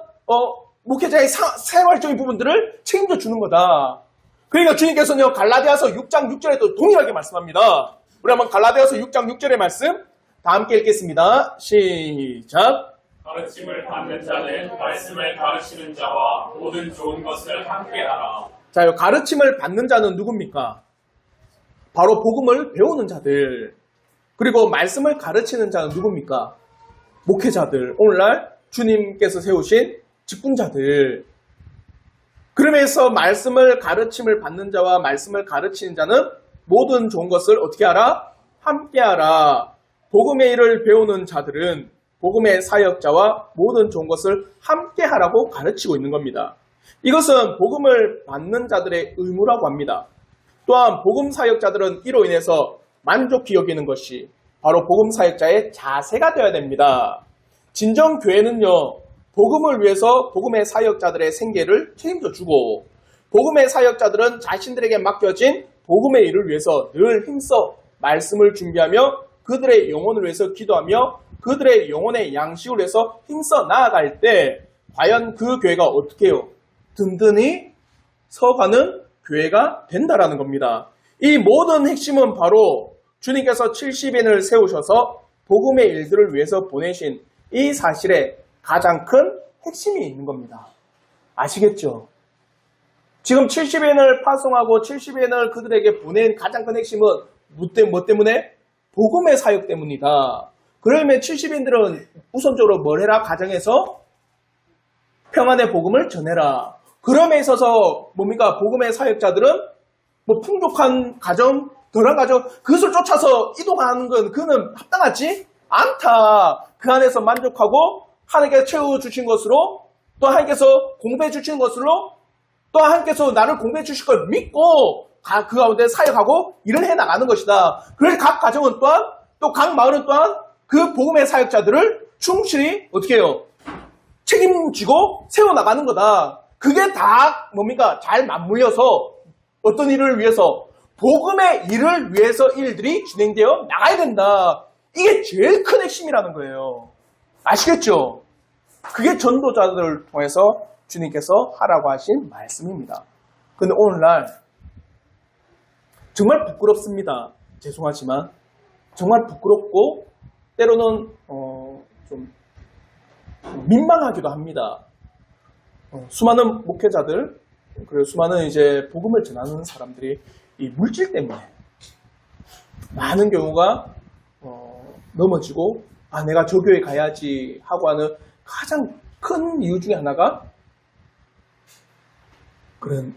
목회자의 생활적인 부분들을 책임져 주는 거다. 그러니까 주님께서는 갈라디아서 6장 6절에도 동일하게 말씀합니다. 우리 한번 갈라디아서 6장 6절의 말씀 다 함께 읽겠습니다. 시작. 가르침을 받는 자는 말씀을 가르치는 자와 모든 좋은 것을 함께하라. 자, 이 가르침을 받는 자는 누굽니까? 바로 복음을 배우는 자들. 그리고 말씀을 가르치는 자는 누굽니까? 목회자들. 오늘날 주님께서 세우신 직분자들. 그러면서 말씀을 가르침을 받는 자와 말씀을 가르치는 자는 모든 좋은 것을 어떻게 하라? 함께 하라. 복음의 일을 배우는 자들은 복음의 사역자와 모든 좋은 것을 함께 하라고 가르치고 있는 겁니다. 이것은 복음을 받는 자들의 의무라고 합니다. 또한 복음 사역자들은 이로 인해서 만족히 여기는 것이 바로 복음 사역자의 자세가 되어야 됩니다. 진정 교회는요, 복음을 위해서 복음의 사역자들의 생계를 책임져 주고 복음의 사역자들은 자신들에게 맡겨진 복음의 일을 위해서 늘 힘써 말씀을 준비하며 그들의 영혼을 위해서 기도하며 그들의 영혼의 양식을 위해서 힘써 나아갈 때 과연 그 교회가 어떻게 해요? 든든히 서가는 교회가 된다라는 겁니다. 이 모든 핵심은 바로 주님께서 70인을 세우셔서 복음의 일들을 위해서 보내신 이 사실에 가장 큰 핵심이 있는 겁니다. 아시겠죠? 지금 70인을 파송하고 70인을 그들에게 보낸 가장 큰 핵심은 뭐 때문에? 복음의 사역 때문이다. 그러면 70인들은 우선적으로 뭘 해라? 가정에서 평안의 복음을 전해라. 그럼에 있어서 복음의 사역자들은 풍족한 가정, 덜한 가정, 그것을 쫓아서 이동하는 건 그는 합당하지 않다. 그 안에서 만족하고 하나님께서 채워주신 것으로 또 하나님께서 공부해 주신 것으로 또 하나님께서 나를 공부해 주실 걸 믿고 그 가운데 사역하고 일을 해나가는 것이다. 그래서 각 가정은 또한 또 각 마을은 또한 그 복음의 사역자들을 충실히 어떻게 해요? 책임지고 세워나가는 거다. 그게 다 잘 맞물려서 어떤 일을 위해서 복음의 일을 위해서 일들이 진행되어 나가야 된다. 이게 제일 큰 핵심이라는 거예요. 아시겠죠? 그게 전도자들을 통해서 주님께서 하라고 하신 말씀입니다. 근데 오늘날 정말 부끄럽습니다. 죄송하지만 정말 부끄럽고 때로는 좀 민망하기도 합니다. 수많은 목회자들, 그리고 수많은 이제 복음을 전하는 사람들이 이 물질 때문에 많은 경우가 넘어지고 내가 저 교회 가야지 하고 하는 가장 큰 이유 중에 하나가 그런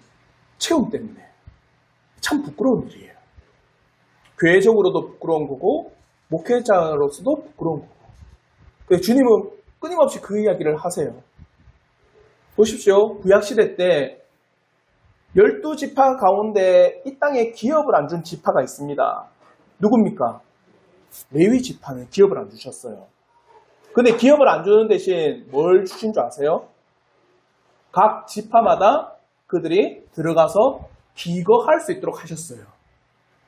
체험 때문에 참 부끄러운 일이에요. 교회적으로도 부끄러운 거고 목회자로서도 부끄러운 거고. 그래서 주님은 끊임없이 그 이야기를 하세요. 보십시오. 구약시대 때 12지파 가운데 이 땅에 기업을 안 준 지파가 있습니다. 누굽니까? 레위 지파는 기업을 안 주셨어요. 근데 기업을 안 주는 대신 뭘 주신 줄 아세요? 각 지파마다 그들이 들어가서 기거할 수 있도록 하셨어요.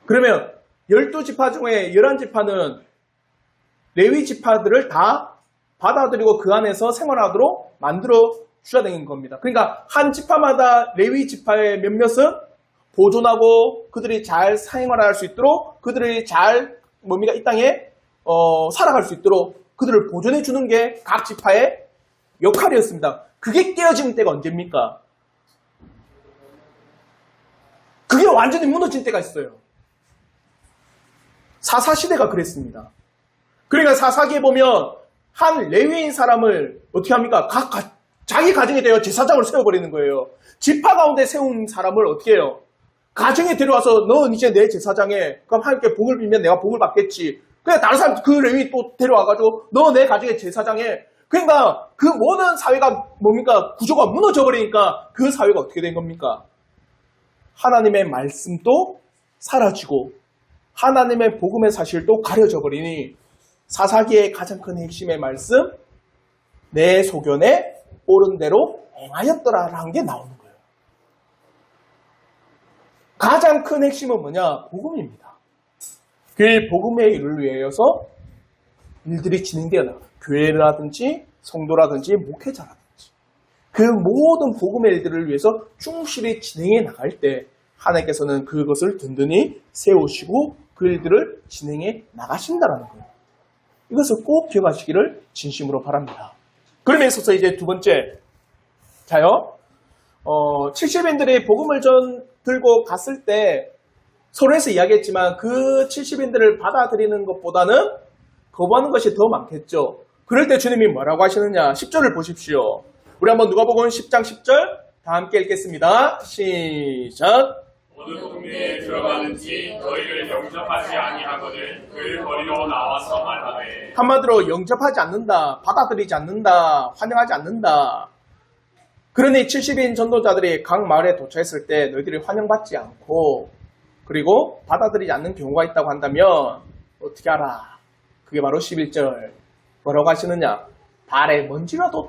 그러면 12지파 중에 11지파는 레위 지파들을 다 받아들이고 그 안에서 생활하도록 만들어 주셔야 되는 겁니다. 그러니까 한 지파마다 레위 지파의 몇몇은 보존하고 그들이 잘 생활할 수 있도록 그들이 잘 이 땅에 살아갈 수 있도록 그들을 보존해 주는 게 각 지파의 역할이었습니다. 그게 깨어진 때가 언제입니까? 그게 완전히 무너진 때가 있어요. 사사시대가 그랬습니다. 그러니까 사사기에 보면 한 레위인 사람을 어떻게 합니까? 자기 가정에 대하여 제사장을 세워버리는 거예요. 지파 가운데 세운 사람을 어떻게 해요? 가정에 데려와서 넌 이제 내 제사장에 그럼 하나님께 복을 빌면 내가 복을 받겠지. 그냥 다른 사람 그 레위 또 데려와가지고 너 내 가정의 제사장에 그러니까 그 모든 사회가 구조가 무너져버리니까 그 사회가 어떻게 된 겁니까? 하나님의 말씀도 사라지고 하나님의 복음의 사실도 가려져 버리니 사사기의 가장 큰 핵심의 말씀 내 소견에 옳은 대로 행하였더라라는 게 나오는 거예요. 가장 큰 핵심은 뭐냐? 복음입니다. 그 복음의 일을 위해서 일들이 진행되어 나가요. 교회라든지 성도라든지 목회자라든지 그 모든 복음의 일들을 위해서 충실히 진행해 나갈 때 하나님께서는 그것을 든든히 세우시고 그 일들을 진행해 나가신다라는 거예요. 이것을 꼭 기억하시기를 진심으로 바랍니다. 그러면 있어서 이제 두 번째 자요. 70인들이 복음을 들고 갔을 때 서론에서 이야기했지만 그 70인들을 받아들이는 것보다는 거부하는 것이 더 많겠죠. 그럴 때 주님이 뭐라고 하시느냐? 10절을 보십시오. 우리 한번 누가복음 10장 10절 다 함께 읽겠습니다. 시작. 어느 동네에 들어가든지 너희를 영접하지 아니하거든 그 거리로 나와서 말하되. 한마디로 영접하지 않는다, 받아들이지 않는다, 환영하지 않는다. 그러니 70인 전도자들이 각 마을에 도착했을 때 너희들이 환영받지 않고 그리고 받아들이지 않는 경우가 있다고 한다면 어떻게 알아? 그게 바로 11절 뭐라고 하시느냐? 발에 먼지라도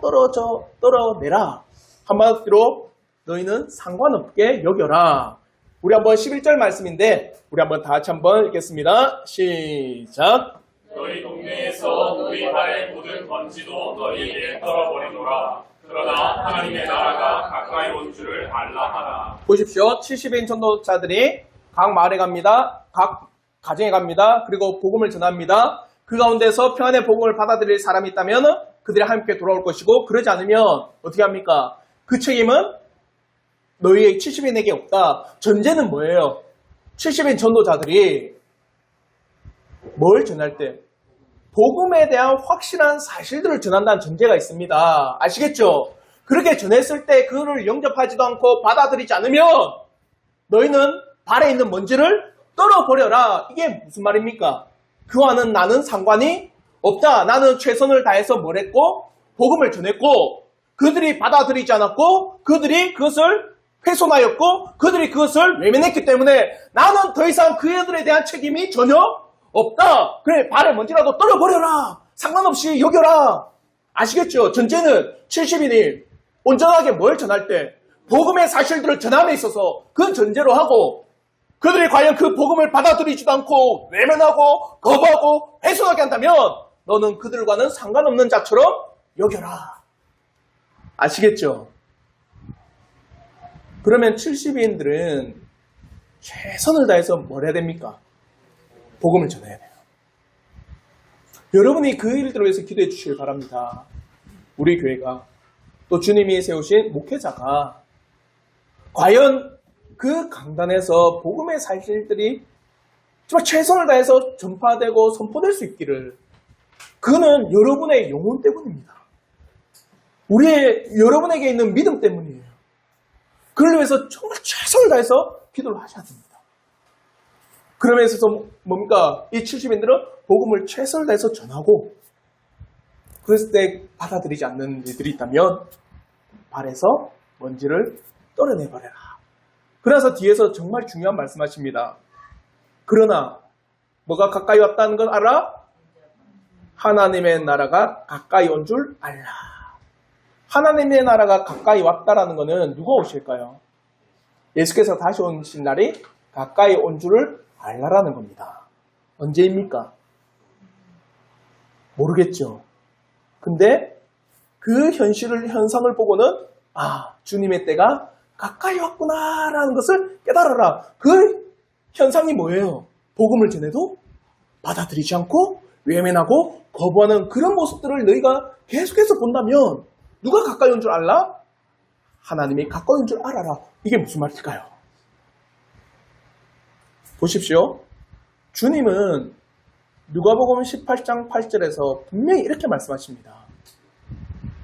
떨어내라. 한마디로 너희는 상관없게 여겨라. 우리 한번 11절 말씀인데 우리 한번 다 같이 한번 읽겠습니다. 시작. 너희 동네에서 너희 발에 묻은 먼지도 너희에게 떨어버리노라. 그러나 하나님의 나라가 가까이 온 줄을 알라 하라. 보십시오. 70인 전도자들이 각 마을에 갑니다. 각 가정에 갑니다. 그리고 복음을 전합니다. 그 가운데서 평안의 복음을 받아들일 사람이 있다면 그들이 함께 돌아올 것이고 그러지 않으면 어떻게 합니까? 그 책임은 너희 70인에게 없다. 전제는 뭐예요? 70인 전도자들이 뭘 전할 때? 복음에 대한 확실한 사실들을 전한다는 전제가 있습니다. 아시겠죠? 그렇게 전했을 때 그를 영접하지도 않고 받아들이지 않으면 너희는 발에 있는 먼지를 떨어버려라. 이게 무슨 말입니까? 그와는 나는 상관이 없다. 나는 최선을 다해서 뭘 했고 복음을 전했고 그들이 받아들이지 않았고 그들이 그것을 훼손하였고 그들이 그것을 외면했기 때문에 나는 더 이상 그들에 대한 책임이 전혀 없다. 그래 발에 먼지라도 떨어버려라. 상관없이 여겨라. 아시겠죠? 전제는 70인이 온전하게 뭘 전할 때 복음의 사실들을 전함에 있어서 그 전제로 하고 그들이 과연 그 복음을 받아들이지도 않고 외면하고 거부하고 훼손하게 한다면 너는 그들과는 상관없는 자처럼 여겨라. 아시겠죠? 그러면 70인들은 최선을 다해서 뭘 해야 됩니까? 복음을 전해야 돼요. 여러분이 그 일들을 위해서 기도해 주시길 바랍니다. 우리 교회가 또 주님이 세우신 목회자가 과연 그 강단에서 복음의 사실들이 정말 최선을 다해서 전파되고 선포될 수 있기를, 그는 여러분의 영혼 때문입니다. 여러분에게 있는 믿음 때문이에요. 그걸 위해서 정말 최선을 다해서 기도를 하셔야 됩니다. 그러면서 뭡니까? 이 70인들은 복음을 최선을 다해서 전하고, 그랬을 때 받아들이지 않는 일들이 있다면 발에서 먼지를 떨어내버려라. 그래서 뒤에서 정말 중요한 말씀하십니다. 그러나 뭐가 가까이 왔다는 걸 알아? 하나님의 나라가 가까이 온 줄 알라. 하나님의 나라가 가까이 왔다라는 것은 누가 오실까요? 예수께서 다시 오신 날이 가까이 온 줄을 알라라는 겁니다. 언제입니까? 모르겠죠. 근데 그 현상을 보고는 주님의 때가 가까이 왔구나라는 것을 깨달아라. 그 현상이 뭐예요? 복음을 전해도 받아들이지 않고 외면하고 거부하는 그런 모습들을 너희가 계속해서 본다면 누가 가까이 온 줄 알라? 하나님이 가까이 온 줄 알아라. 이게 무슨 말일까요? 보십시오. 주님은 누가복음 18장 8절에서 분명히 이렇게 말씀하십니다.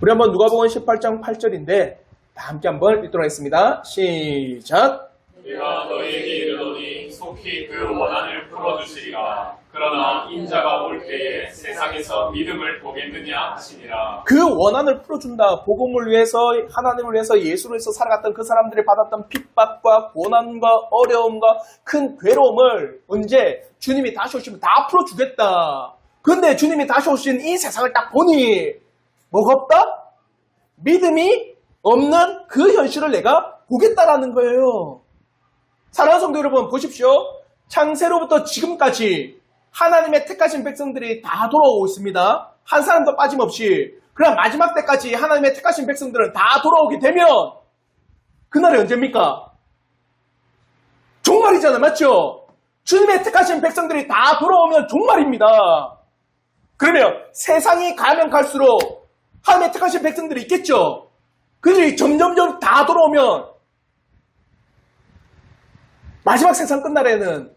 우리 한번 누가복음 18장 8절인데 다 함께 한번 읽도록 하겠습니다. 시작. 내가 너희에게 이르노니 속히 그 원한을 풀어주시리라. 그러나 인자가 올 때에 세상에서 믿음을 보겠느냐 하시니라. 그 원한을 풀어준다. 복음을 위해서, 하나님을 위해서, 예수를 위해서 살아갔던 그 사람들이 받았던 핍박과 고난과 어려움과 큰 괴로움을 언제 주님이 다시 오시면 다 풀어주겠다. 근데 주님이 다시 오신 이 세상을 딱 보니 뭐가 없다? 믿음이 없는 그 현실을 내가 보겠다라는 거예요. 사랑하는 성도 여러분, 보십시오. 창세로부터 지금까지 하나님의 택하신 백성들이 다 돌아오고 있습니다. 한 사람도 빠짐없이. 그럼 마지막 때까지 하나님의 택하신 백성들은 다 돌아오게 되면 그날이 언제입니까? 종말이잖아요. 맞죠? 주님의 택하신 백성들이 다 돌아오면 종말입니다. 그러면 세상이 가면 갈수록 하나님의 택하신 백성들이 있겠죠? 그들이 점점점 다 돌아오면 마지막 세상 끝날에는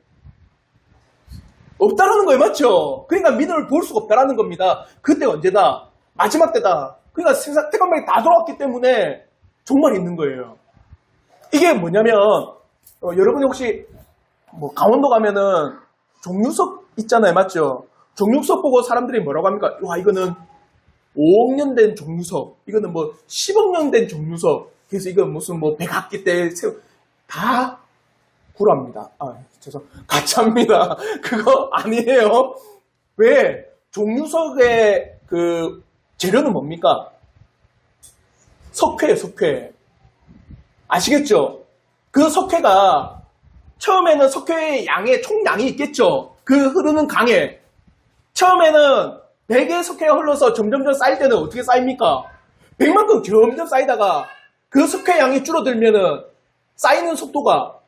없다라는 거예요. 맞죠? 그러니까 믿음을 볼 수가 없다라는 겁니다. 그때가 언제다? 마지막 때다. 그러니까 세상 택한명이 다 돌아왔기 때문에 종말이 있는 거예요. 이게 뭐냐면 여러분이 혹시 강원도 가면은 종류석 있잖아요. 맞죠? 종류석 보고 사람들이 뭐라고 합니까? 와, 이거는 5억 년 된 종류석, 이거는 10억 년 된 종류석, 그래서 이거 무슨 백악기 때 다 구라입니다. 가짜입니다. 그거 아니에요. 왜? 종류석의 그 재료는 뭡니까? 석회예요, 석회. 아시겠죠? 그 석회가 처음에는 석회의 총량이 있겠죠? 그 흐르는 강에. 처음에는 100의 석회가 흘러서 점점점 쌓일 때는 어떻게 쌓입니까? 100만큼 점점 쌓이다가 그 석회 양이 줄어들면은 쌓이는 속도가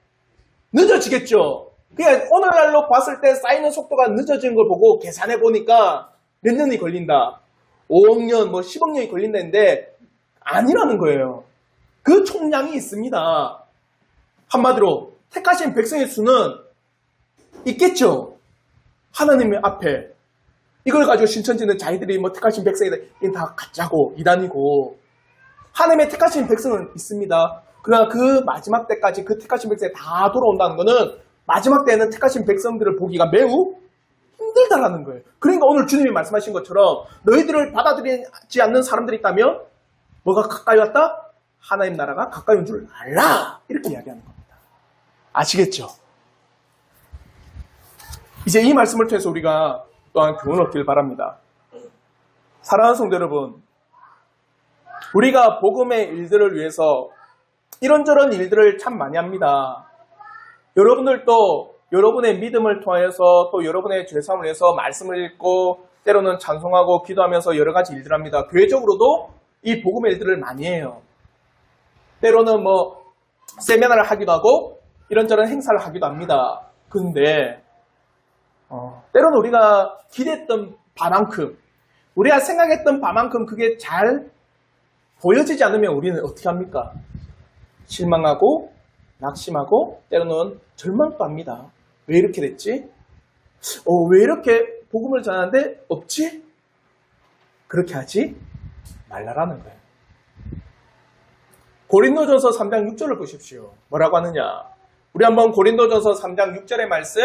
늦어지겠죠. 그냥 오늘날로 봤을 때 쌓이는 속도가 늦어지는 걸 보고 계산해 보니까 몇 년이 걸린다. 5억 년, 10억 년이 걸린다는데 아니라는 거예요. 그 총량이 있습니다. 한마디로 택하신 백성의 수는 있겠죠. 하나님 앞에. 이걸 가지고 신천지는 자기들이 택하신 백성이다. 이건 다 가짜고 이단이고. 하나님의 택하신 백성은 있습니다. 그러나 그 마지막 때까지 그 택하신 백성이 다 돌아온다는 것은 마지막 때에는 택하신 백성들을 보기가 매우 힘들다라는 거예요. 그러니까 오늘 주님이 말씀하신 것처럼 너희들을 받아들이지 않는 사람들이 있다면 뭐가 가까이 왔다? 하나님 나라가 가까이 온 줄 알라. 이렇게 이야기하는 겁니다. 아시겠죠? 이제 이 말씀을 통해서 우리가 또한 교훈을 얻길 바랍니다. 사랑하는 성도 여러분, 우리가 복음의 일들을 위해서 이런저런 일들을 참 많이 합니다. 여러분들도 여러분의 믿음을 통해서 또 여러분의 죄사함을 위해서 말씀을 읽고 때로는 찬송하고 기도하면서 여러 가지 일들을 합니다. 교회적으로도 이 복음의 일들을 많이 해요. 때로는 세미나를 하기도 하고 이런저런 행사를 하기도 합니다. 근데 때로는 우리가 기대했던 바만큼, 우리가 생각했던 바만큼 그게 잘 보여지지 않으면 우리는 어떻게 합니까? 실망하고 낙심하고 때로는 절망도 합니다. 왜 이렇게 됐지? 왜 이렇게 복음을 전하는데 없지? 그렇게 하지 말라라는 거예요. 고린도전서 3장 6절을 보십시오. 뭐라고 하느냐? 우리 한번 고린도전서 3장 6절의 말씀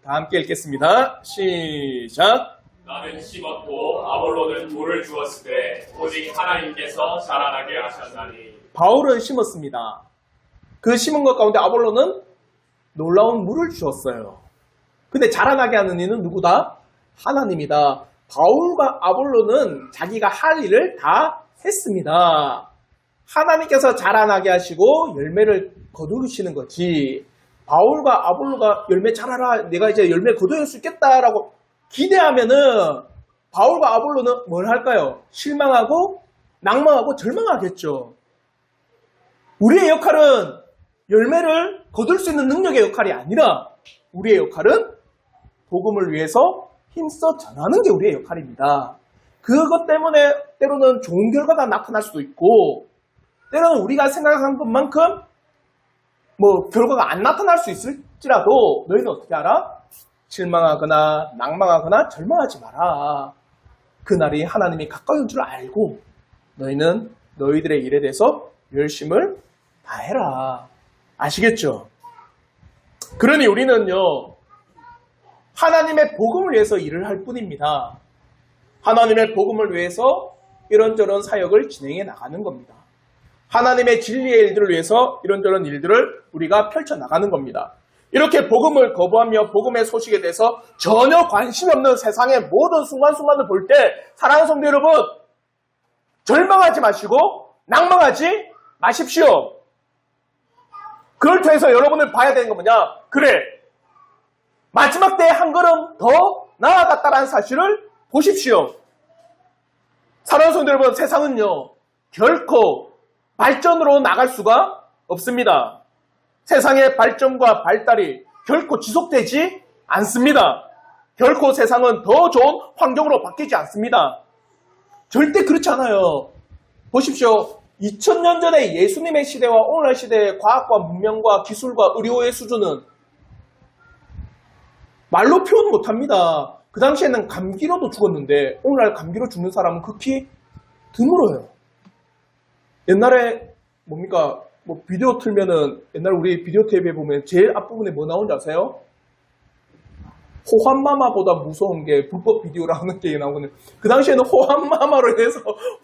다 함께 읽겠습니다. 시작. 나는 심었고 아볼로는 돌을 주었을 때 오직 하나님께서 자라나게 하셨나니. 바울은 심었습니다. 그 심은 것 가운데 아볼로는 놀라운 물을 주었어요. 근데 자라나게 하는 이는 누구다? 하나님이다. 바울과 아볼로는 자기가 할 일을 다 했습니다. 하나님께서 자라나게 하시고 열매를 거두시는 거지. 바울과 아볼로가 열매 자라라, 내가 이제 열매 거둘 수 있겠다라고 기대하면은 바울과 아볼로는 뭘 할까요? 실망하고 낭망하고 절망하겠죠. 우리의 역할은 열매를 거둘 수 있는 능력의 역할이 아니라 우리의 역할은 복음을 위해서 힘써 전하는 게 우리의 역할입니다. 그것 때문에 때로는 좋은 결과가 나타날 수도 있고 때로는 우리가 생각한 것만큼 결과가 안 나타날 수 있을지라도 너희는 어떻게 알아? 실망하거나 낭망하거나 절망하지 마라. 그날이 하나님이 가까이 온 줄 알고 너희는 너희들의 일에 대해서 열심을 다해라. 아시겠죠? 그러니 우리는요, 하나님의 복음을 위해서 일을 할 뿐입니다. 하나님의 복음을 위해서 이런저런 사역을 진행해 나가는 겁니다. 하나님의 진리의 일들을 위해서 이런저런 일들을 우리가 펼쳐나가는 겁니다. 이렇게 복음을 거부하며 복음의 소식에 대해서 전혀 관심 없는 세상의 모든 순간순간을 볼 때 사랑하는 성도 여러분, 절망하지 마시고 낭망하지 마십시오. 그걸 통해서 여러분을 봐야 되는 건 뭐냐? 그래, 마지막 때에 한 걸음 더 나아갔다는 사실을 보십시오. 사랑하는 성도 여러분, 세상은요 결코 발전으로 나갈 수가 없습니다. 세상의 발전과 발달이 결코 지속되지 않습니다. 결코 세상은 더 좋은 환경으로 바뀌지 않습니다. 절대 그렇지 않아요. 보십시오. 2000년 전에 예수님의 시대와 오늘날 시대의 과학과 문명과 기술과 의료의 수준은 말로 표현 못합니다. 그 당시에는 감기로도 죽었는데 오늘날 감기로 죽는 사람은 극히 드물어요. 옛날에 뭡니까? 비디오 틀면은 옛날 우리 비디오 테이프에 보면 제일 앞부분에 뭐 나오는지 아세요? 호환마마보다 무서운 게 불법 비디오라는 게 나오거든요. 그 당시에는 호환마마로 해서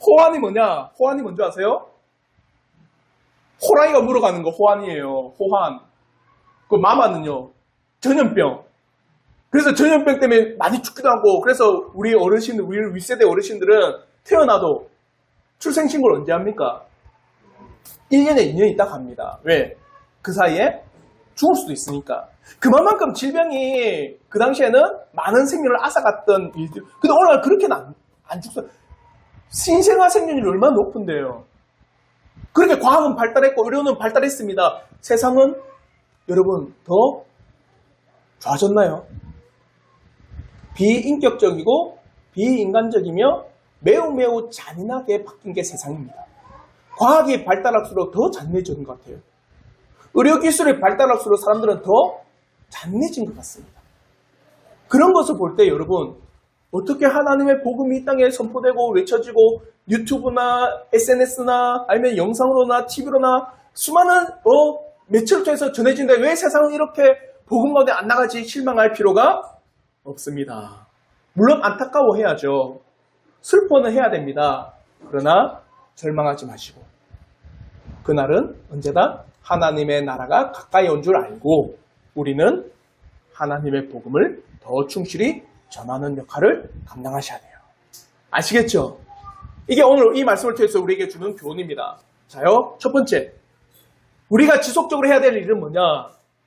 호환이 뭐냐? 호환이 뭔지 아세요? 호랑이가 물어가는 거 호환이에요. 호환. 그 마마는요. 전염병. 그래서 전염병 때문에 많이 죽기도 하고 그래서 우리 어르신들, 우리 윗세대 어르신들은 태어나도 출생신고를 언제 합니까? 1년에 2년 있다 갑니다. 왜? 그 사이에 죽을 수도 있으니까. 그만큼 질병이 그 당시에는 많은 생명을 앗아갔던 일들. 근데 오늘날 그렇게는 안 죽어요. 신생아 생존율이 얼마나 높은데요. 그렇게 과학은 발달했고 의료는 발달했습니다. 세상은 여러분 더 좋아졌나요? 비인격적이고 비인간적이며 매우 잔인하게 바뀐 게 세상입니다. 과학이 발달할수록 더 잔인해지는 것 같아요. 의료기술이 발달할수록 사람들은 더 잔인해진 것 같습니다. 그런 것을 볼 때 여러분, 어떻게 하나님의 복음이 이 땅에 선포되고 외쳐지고 유튜브나 SNS나 아니면 영상으로나 TV로나 수많은 매체를 통해서 전해진데 왜 세상은 이렇게 복음 가운데 안 나가지 실망할 필요가 없습니다. 물론 안타까워해야죠. 슬퍼는 해야 됩니다. 그러나 절망하지 마시고 그날은 언제나 하나님의 나라가 가까이 온 줄 알고 우리는 하나님의 복음을 더 충실히 전하는 역할을 감당하셔야 돼요. 아시겠죠? 이게 오늘 이 말씀을 통해서 우리에게 주는 교훈입니다. 자요, 첫 번째, 우리가 지속적으로 해야 될 일은 뭐냐?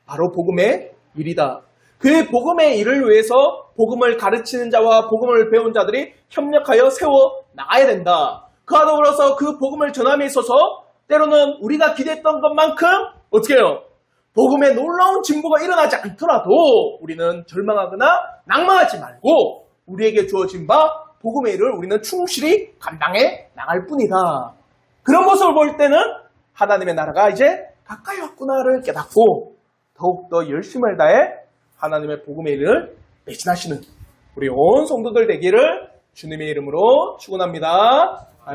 바로 복음의 일이다. 그 복음의 일을 위해서 복음을 가르치는 자와 복음을 배운 자들이 협력하여 세워 나가야 된다. 그와 더불어서 그 복음을 전함에 있어서 때로는 우리가 기대했던 것만큼 어떻게 해요? 복음의 놀라운 진보가 일어나지 않더라도 우리는 절망하거나 낭망하지 말고 우리에게 주어진 바 복음의 일을 우리는 충실히 감당해 나갈 뿐이다. 그런 모습을 볼 때는 하나님의 나라가 이제 가까이 왔구나를 깨닫고 더욱더 열심을 다해 하나님의 복음의 일을 매진하시는 우리 온 성도들 되기를 주님의 이름으로 축원합니다.